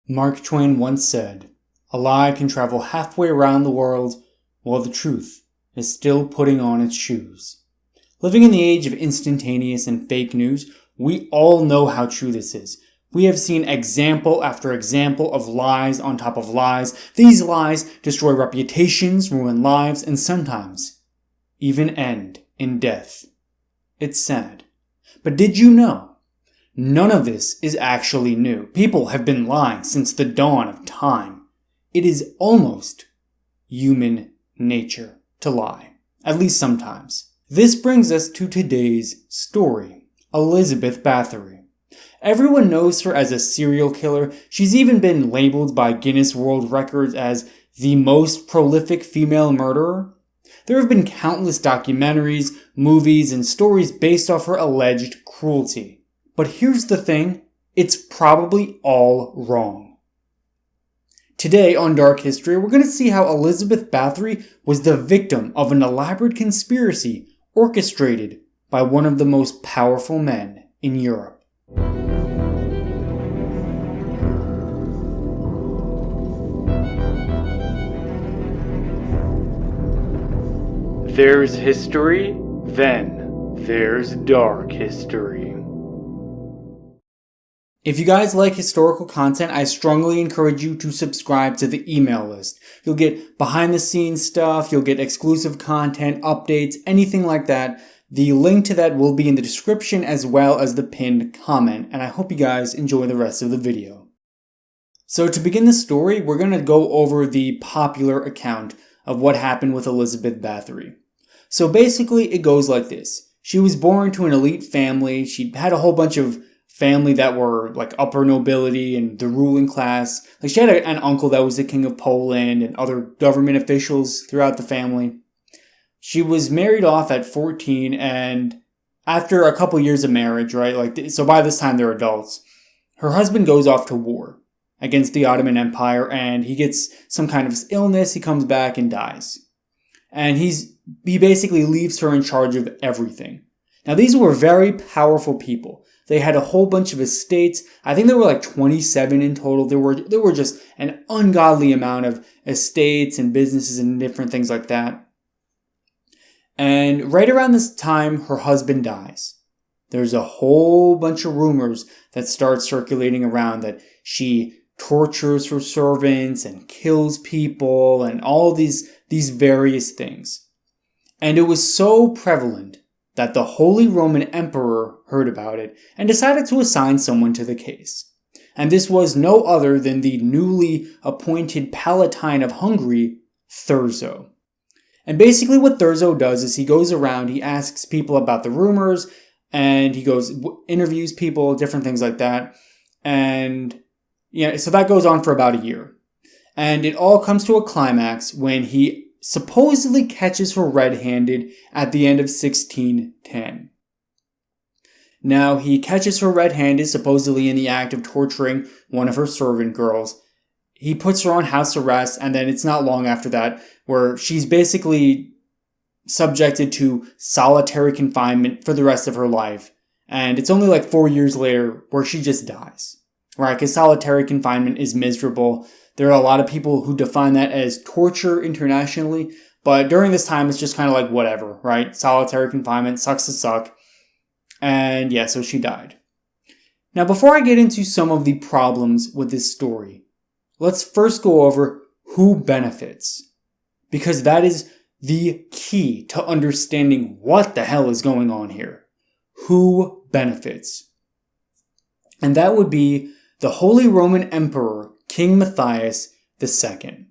Mark Twain once said, "A lie can travel halfway around the world while the truth is still putting on its shoes." Living in the age of instantaneous and fake news, we all know how true this is. We have seen example after example of lies on top of lies. These lies destroy reputations, ruin lives, and sometimes even end in death. It's sad. But did you know? None of this is actually new. People have been lying since the dawn of time. It is almost human nature to lie, at least sometimes. This brings us to today's story, Elizabeth Bathory. Everyone knows her as a serial killer. She's even been labeled by Guinness World Records as the most prolific female murderer. There have been countless documentaries, movies, and stories based off her alleged cruelty. But here's the thing, it's probably all wrong. Today on Dark History, we're going to see how Elizabeth Bathory was the victim of an elaborate conspiracy orchestrated by one of the most powerful men in Europe. There's history, then there's dark history. If you guys like historical content, I strongly encourage you to subscribe to the email list. You'll get behind the scenes stuff, you'll get exclusive content, updates, anything like that. The link to that will be in the description as well as the pinned comment, and I hope you guys enjoy the rest of the video. So to begin the story, we're going to go over the popular account of what happened with Elizabeth Bathory. So basically, it goes like this. She was born to an elite family. She had a whole bunch of family that were like upper nobility and the ruling class. Like she had an uncle that was the king of Poland and other government officials throughout the family. She was married off at 14, and after a couple years of marriage, right? So by this time they're adults. Her husband goes off to war against the Ottoman Empire, and he gets some kind of illness. He comes back and dies. And he basically leaves her in charge of everything. Now, these were very powerful people. They had a whole bunch of estates. I think there were like 27 in total. There were just an ungodly amount of estates and businesses and different things like that. And right around this time, her husband dies. There's a whole bunch of rumors that start circulating around that she tortures her servants and kills people and all these various things. And it was so prevalent that the Holy Roman Emperor heard about it and decided to assign someone to the case. And this was no other than the newly appointed Palatine of Hungary, Thurzo. And basically what Thurzo does is he goes around, he asks people about the rumors, and he interviews people, different things like that. And so that goes on for about a year. And it all comes to a climax when he supposedly catches her red-handed at the end of 1610. Now, he catches her red-handed, supposedly in the act of torturing one of her servant girls. He puts her on house arrest, and then it's not long after that where she's basically subjected to solitary confinement for the rest of her life. And it's only like 4 years later where she just dies, right? Because solitary confinement is miserable. There are a lot of people who define that as torture internationally, but during this time, it's just kind of like whatever, right? Solitary confinement sucks to suck. And yeah, so she died. Now, before I get into some of the problems with this story, let's first go over who benefits, because that is the key to understanding what the hell is going on here. Who benefits? And that would be the Holy Roman Emperor, King Matthias II.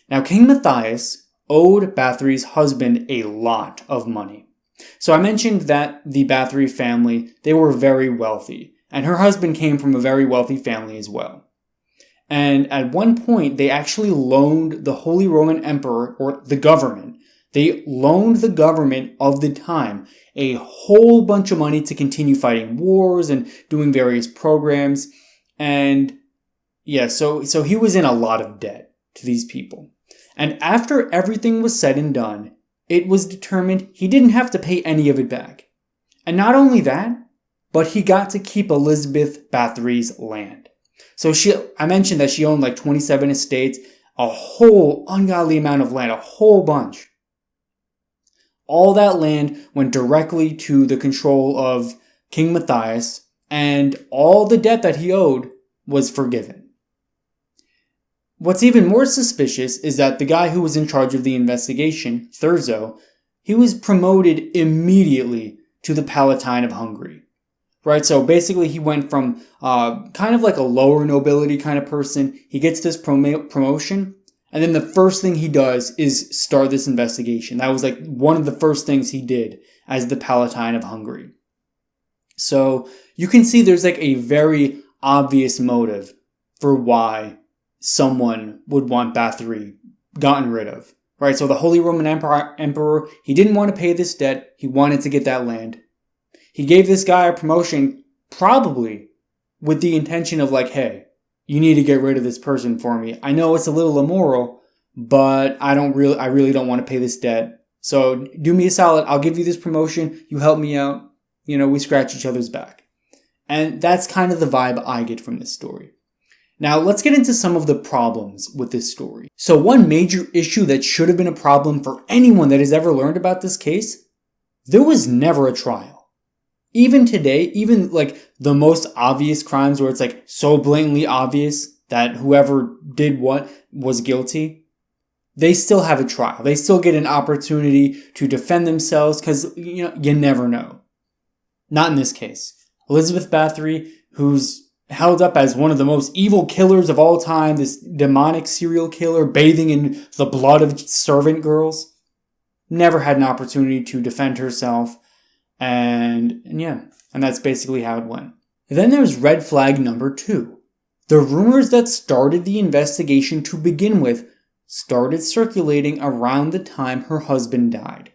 Now, King Matthias owed Bathory's husband a lot of money. So I mentioned that the Bathory family, they were very wealthy, and her husband came from a very wealthy family as well. And at one point, they actually loaned the Holy Roman Emperor, or the government, they loaned the government of the time a whole bunch of money to continue fighting wars and doing various programs. And yeah, so he was in a lot of debt to these people. And after everything was said and done, it was determined he didn't have to pay any of it back. And not only that, but he got to keep Elizabeth Bathory's land. So I mentioned that she owned like 27 estates, a whole ungodly amount of land, a whole bunch. All that land went directly to the control of King Matthias, and all the debt that he owed was forgiven. What's even more suspicious is that the guy who was in charge of the investigation, Thurzo, he was promoted immediately to the Palatine of Hungary. Right, so basically he went from kind of like a lower nobility kind of person. He gets this promotion, and then the first thing he does is start this investigation. That was like one of the first things he did as the Palatine of Hungary. So you can see there's like a very obvious motive for why someone would want Bathory gotten rid of. Right, so the Holy Roman Emperor, he didn't want to pay this debt. He wanted to get that land. He gave this guy a promotion probably with the intention of like, hey, you need to get rid of this person for me. I know it's a little immoral, but I really don't want to pay this debt. So do me a solid. I'll give you this promotion. You help me out. We scratch each other's back. And that's kind of the vibe I get from this story. Now let's get into some of the problems with this story. So one major issue that should have been a problem for anyone that has ever learned about this case, there was never a trial. Even today, even like the most obvious crimes where it's like so blatantly obvious that whoever did what was guilty, they still have a trial. They still get an opportunity to defend themselves because, you never know. Not in this case. Elizabeth Bathory, who's held up as one of the most evil killers of all time, this demonic serial killer bathing in the blood of servant girls, never had an opportunity to defend herself. And that's basically how it went. Then there's red flag number 2. The rumors that started the investigation to begin with started circulating around the time her husband died.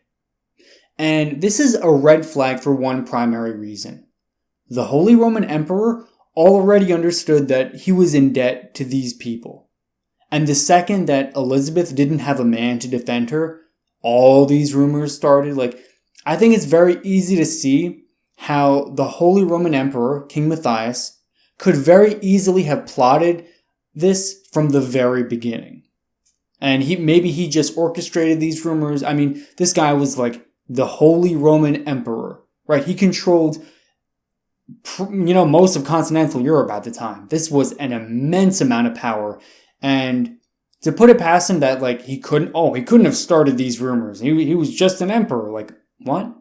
And this is a red flag for one primary reason. The Holy Roman Emperor already understood that he was in debt to these people. And the second that Elizabeth didn't have a man to defend her, all these rumors started. I think it's very easy to see how the Holy Roman Emperor, King Matthias, could very easily have plotted this from the very beginning. And he just orchestrated these rumors. I mean, this guy was like the Holy Roman Emperor, right? He controlled, most of continental Europe at the time. This was an immense amount of power. And to put it past him that he couldn't have started these rumors. He was just an emperor. What?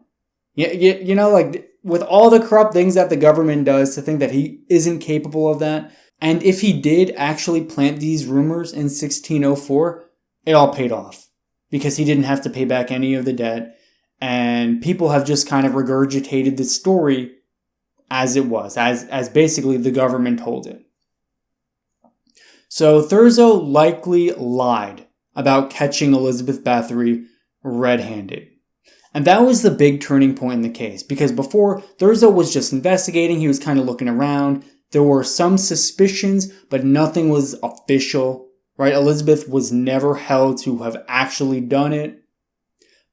Yeah, with all the corrupt things that the government does, to think that he isn't capable of that. And if he did actually plant these rumors in 1604, it all paid off because he didn't have to pay back any of the debt. And people have just kind of regurgitated the story as it was, as basically the government told it. So Thurzo likely lied about catching Elizabeth Bathory red-handed. And that was the big turning point in the case, because before, Thurzo was just investigating, he was kind of looking around. There were some suspicions, but nothing was official, right? Elizabeth was never held to have actually done it.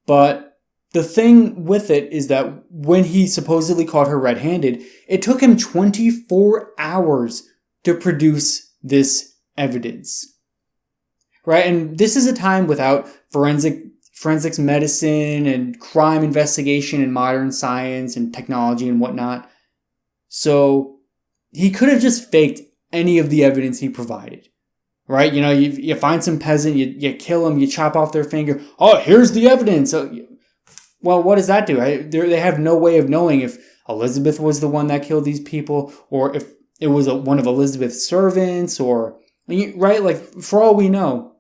But the thing with it is that when he supposedly caught her red-handed, it took him 24 hours to produce this evidence, right? And this is a time without forensics medicine and crime investigation and modern science and technology and whatnot. So he could have just faked any of the evidence he provided, right? You find some peasant, you kill him, you chop off their finger. Oh, here's the evidence. Well, what does that do? They have no way of knowing if Elizabeth was the one that killed these people, or if it was one of Elizabeth's servants, right? For all we know,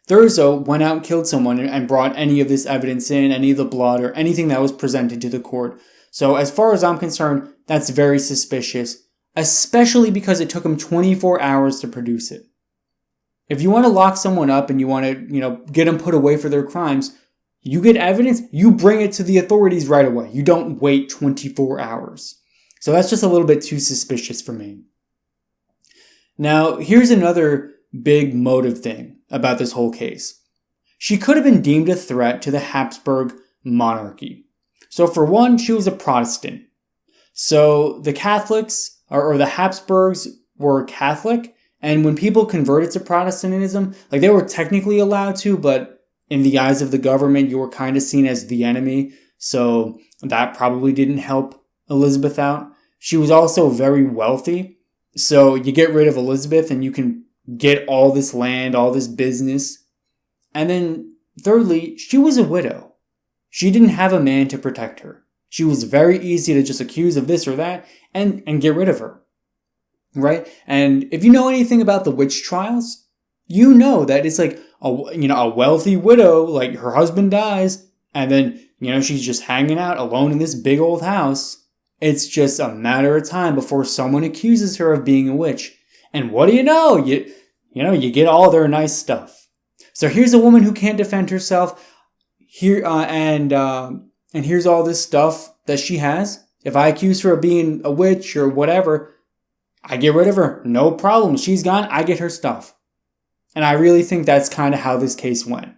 Thurzo went out and killed someone and brought any of this evidence in, any of the blood or anything that was presented to the court. So as far as I'm concerned, that's very suspicious, especially because it took him 24 hours to produce it. If you want to lock someone up and you want to, get them put away for their crimes, you get evidence, you bring it to the authorities right away. You don't wait 24 hours. So that's just a little bit too suspicious for me. Now, here's another big motive thing about this whole case. She could have been deemed a threat to the Habsburg monarchy. So for one, she was a Protestant. So the Catholics, or the Habsburgs, were Catholic, and when people converted to Protestantism, like they were technically allowed to, but in the eyes of the government, you were kind of seen as the enemy. So that probably didn't help Elizabeth out. She was also very wealthy. So you get rid of Elizabeth and you can get all this land, all this business. And then thirdly, she was a widow. She didn't have a man to protect her. She was very easy to just accuse of this or that and get rid of her. Right? And if you know anything about the witch trials, you know that it's like a wealthy widow, like her husband dies, and then, she's just hanging out alone in this big old house. It's just a matter of time before someone accuses her of being a witch. And what do you know? You get all their nice stuff. So here's a woman who can't defend herself. Here and here's all this stuff that she has. If I accuse her of being a witch or whatever, I get rid of her. No problem. She's gone. I get her stuff. And I really think that's kind of how this case went.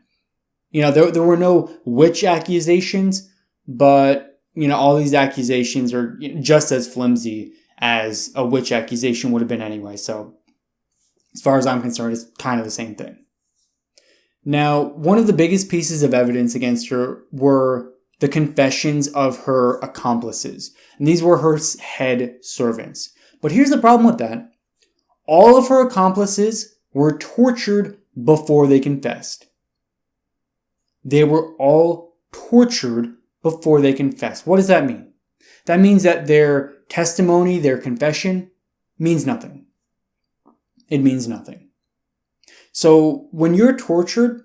There were no witch accusations, but, all these accusations are just as flimsy as a witch accusation would have been anyway. So as far as I'm concerned, it's kind of the same thing. Now, one of the biggest pieces of evidence against her were the confessions of her accomplices. And these were her head servants. But here's the problem with that. All of her accomplices were tortured before they confessed. They were all tortured before they confessed. What does that mean? That means that their testimony, their confession, means nothing. It means nothing. So when you're tortured,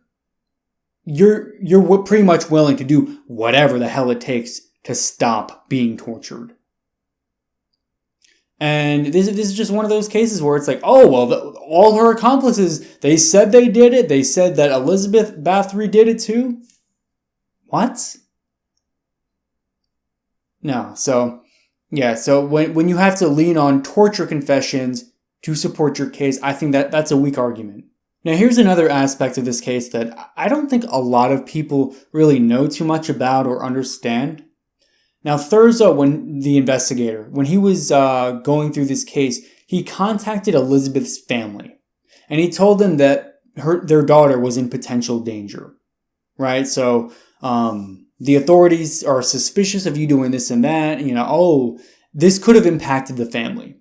you're pretty much willing to do whatever the hell it takes to stop being tortured. And this is just one of those cases where it's like, oh, well, all her accomplices, they said they did it. They said that Elizabeth Bathory did it too. What? No. So when you have to lean on torture confessions to support your case, I think that's a weak argument. Now, here's another aspect of this case that I don't think a lot of people really know too much about or understand. Now, Thurzo, when he was going through this case, he contacted Elizabeth's family. And he told them that their daughter was in potential danger. Right? So, the authorities are suspicious of you doing this and that. This could have impacted the family.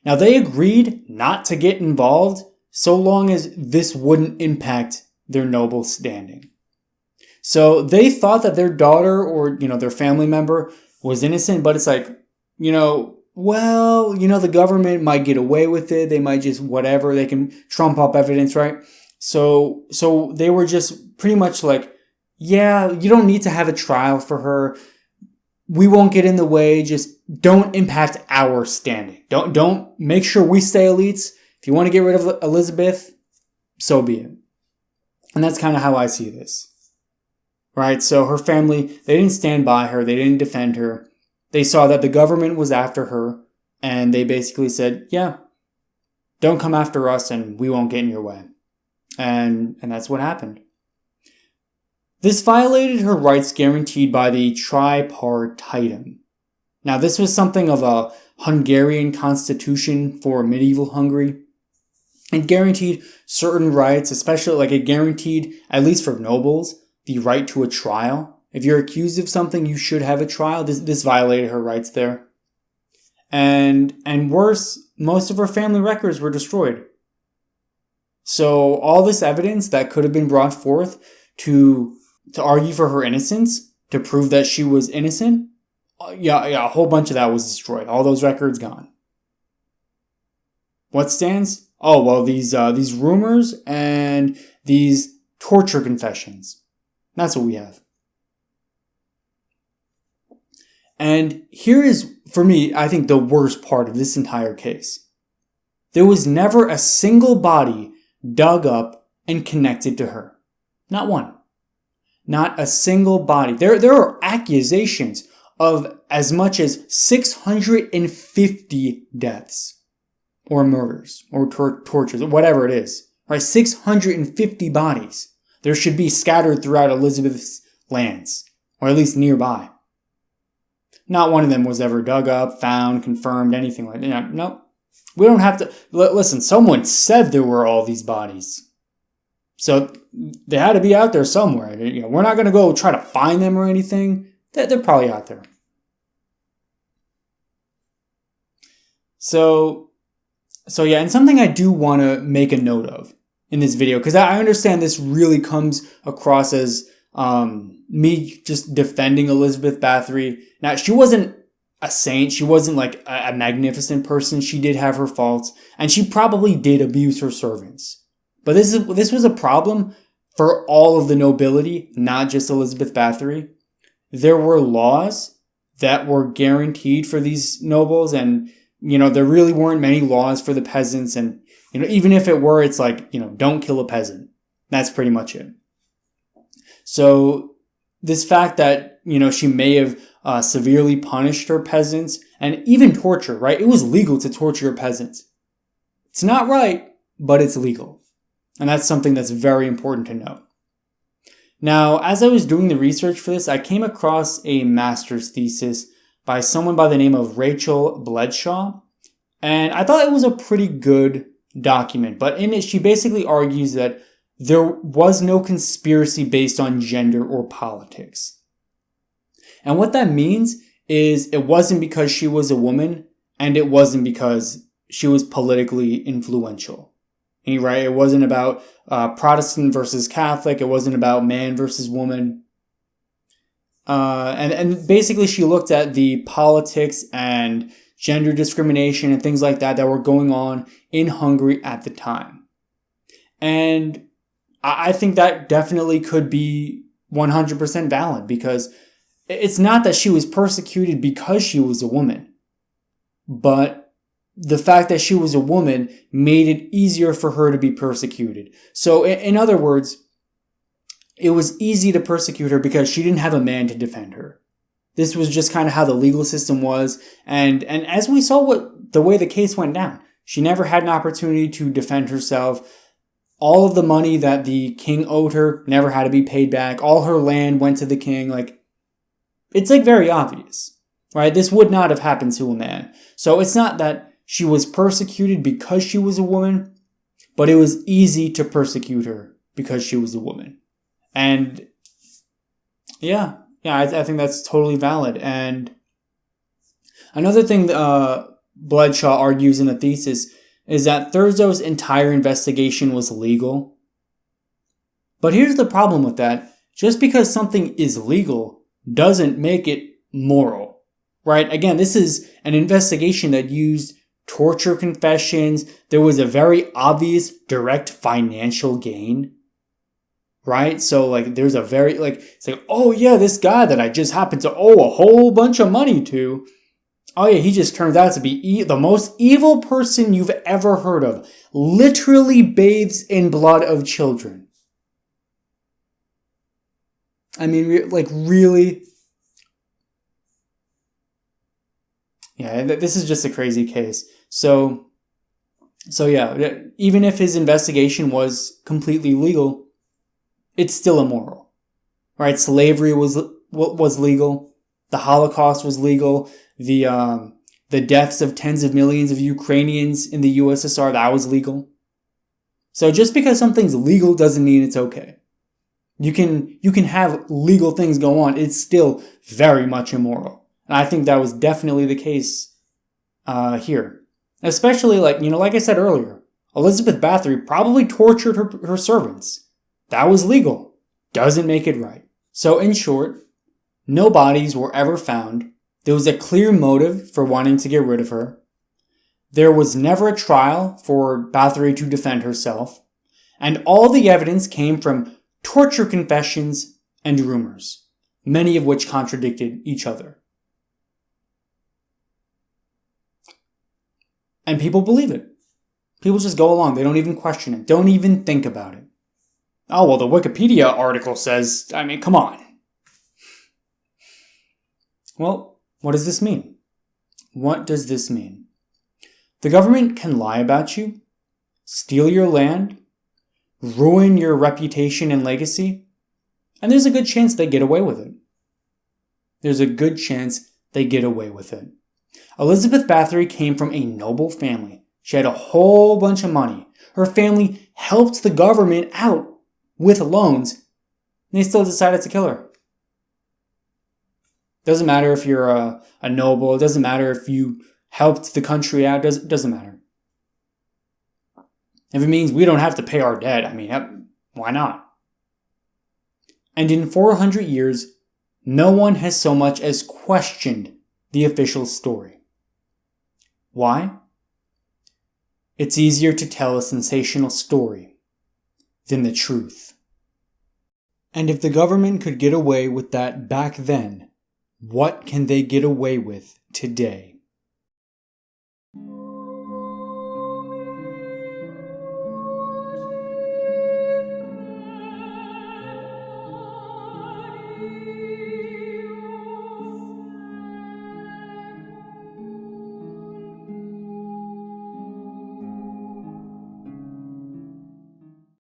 Now, they agreed not to get involved so long as this wouldn't impact their noble standing. So they thought that their daughter or, their family member was innocent, but it's like, the government might get away with it. They might just whatever. They can trump up evidence, right? So they were just pretty much like, yeah, you don't need to have a trial for her. We won't get in the way. Just don't impact our standing. Don't make sure we stay elites. If you want to get rid of Elizabeth, so be it. And that's kind of how I see this. Right? So her family, they didn't stand by her. They didn't defend her. They saw that the government was after her. And they basically said, yeah, don't come after us and we won't get in your way. And that's what happened. This violated her rights guaranteed by the tripartitum. Now, this was something of a Hungarian constitution for medieval Hungary. It guaranteed certain rights, especially like it guaranteed, at least for nobles, the right to a trial. If you're accused of something, you should have a trial. This violated her rights there. And worse, most of her family records were destroyed. So all this evidence that could have been brought forth to argue for her innocence, to prove that she was innocent, a whole bunch of that was destroyed. All those records gone. What stands? Oh, well, these rumors and these torture confessions. That's what we have. And here is, for me, I think the worst part of this entire case. There was never a single body dug up and connected to her. Not one. Not a single body. There are accusations of as much as 650 deaths. Or murders. Or tortures. Or whatever it is. Right? 650 bodies. There should be scattered throughout Elizabeth's lands. Or at least nearby. Not one of them was ever dug up, found, confirmed, anything like that. Nope. We don't have to... Listen, someone said there were all these bodies. So they had to be out there somewhere. We're not going to go try to find them or anything. They're probably out there. So yeah, and something I do want to make a note of in this video, because I understand this really comes across as me just defending Elizabeth Bathory. Now, she wasn't a saint. She wasn't like a magnificent person. She did have her faults, and she probably did abuse her servants. But this was a problem for all of the nobility, not just Elizabeth Bathory. There were laws that were guaranteed for these nobles, and there really weren't many laws for the peasants. And even if it were, it's like, don't kill a peasant. That's pretty much it. So this fact that she may have severely punished her peasants and even torture, right? It was legal to torture your peasants. It's not right, but it's legal. And that's something that's very important to know. Now, as I was doing the research for this, I came across a master's thesis by someone by the name of Rachel Bledshaw. And I thought it was a pretty good document. But in it, she basically argues that there was no conspiracy based on gender or politics. And what that means is it wasn't because she was a woman, and it wasn't because she was politically influential. Right? It wasn't about Protestant versus Catholic. It wasn't about man versus woman. And basically she looked at the politics and gender discrimination and things like that were going on in Hungary at the time. And I think that definitely could be 100% valid, because it's not that she was persecuted because she was a woman, but the fact that she was a woman made it easier for her to be persecuted. So in other words, it was easy to persecute her because she didn't have a man to defend her. This was just kind of how the legal system was. And as we saw the way the case went down, she never had an opportunity to defend herself. All of the money that the king owed her never had to be paid back. All her land went to the king. It's very obvious, right? This would not have happened to a man. So it's not that she was persecuted because she was a woman, but it was easy to persecute her because she was a woman. And yeah, I think that's totally valid. And another thing Bledshaw argues in the thesis is that Thurzow's entire investigation was legal. But here's the problem with that. Just because something is legal doesn't make it moral, right? Again, this is an investigation that used torture confessions. There was a very obvious direct financial gain, right? So there's a very it's oh yeah, this guy that I just happened to owe a whole bunch of money to, oh yeah, he just turns out to be the most evil person you've ever heard of. Literally bathes in blood of children. I mean, really? Yeah, this is just a crazy case. So yeah, even if his investigation was completely legal, it's still immoral, right? Slavery was legal. The Holocaust was legal. The deaths of tens of millions of Ukrainians in the USSR, that was legal. So just because something's legal doesn't mean it's okay. You can have legal things go on. It's still very much immoral. And I think that was definitely the case here. Especially like I said earlier, Elizabeth Bathory probably tortured her servants. That was legal. Doesn't make it right. So in short, no bodies were ever found. There was a clear motive for wanting to get rid of her. There was never a trial for Bathory to defend herself. And all the evidence came from torture confessions and rumors, many of which contradicted each other. And people believe it. People just go along. They don't even question it. Don't even think about it. Oh, well, the Wikipedia article says, I mean, come on. Well, what does this mean? What does this mean? The government can lie about you, steal your land, ruin your reputation and legacy, and there's a good chance they get away with it. There's a good chance they get away with it. Elizabeth Bathory came from a noble family. She had a whole bunch of money. Her family helped the government out with loans, and they still decided to kill her. Doesn't matter if you're a noble. It doesn't matter if you helped the country out. It doesn't matter. If it means we don't have to pay our debt, I mean, why not? And in 400 years, no one has so much as questioned the official story. Why? It's easier to tell a sensational story than the truth. And if the government could get away with that back then, what can they get away with today?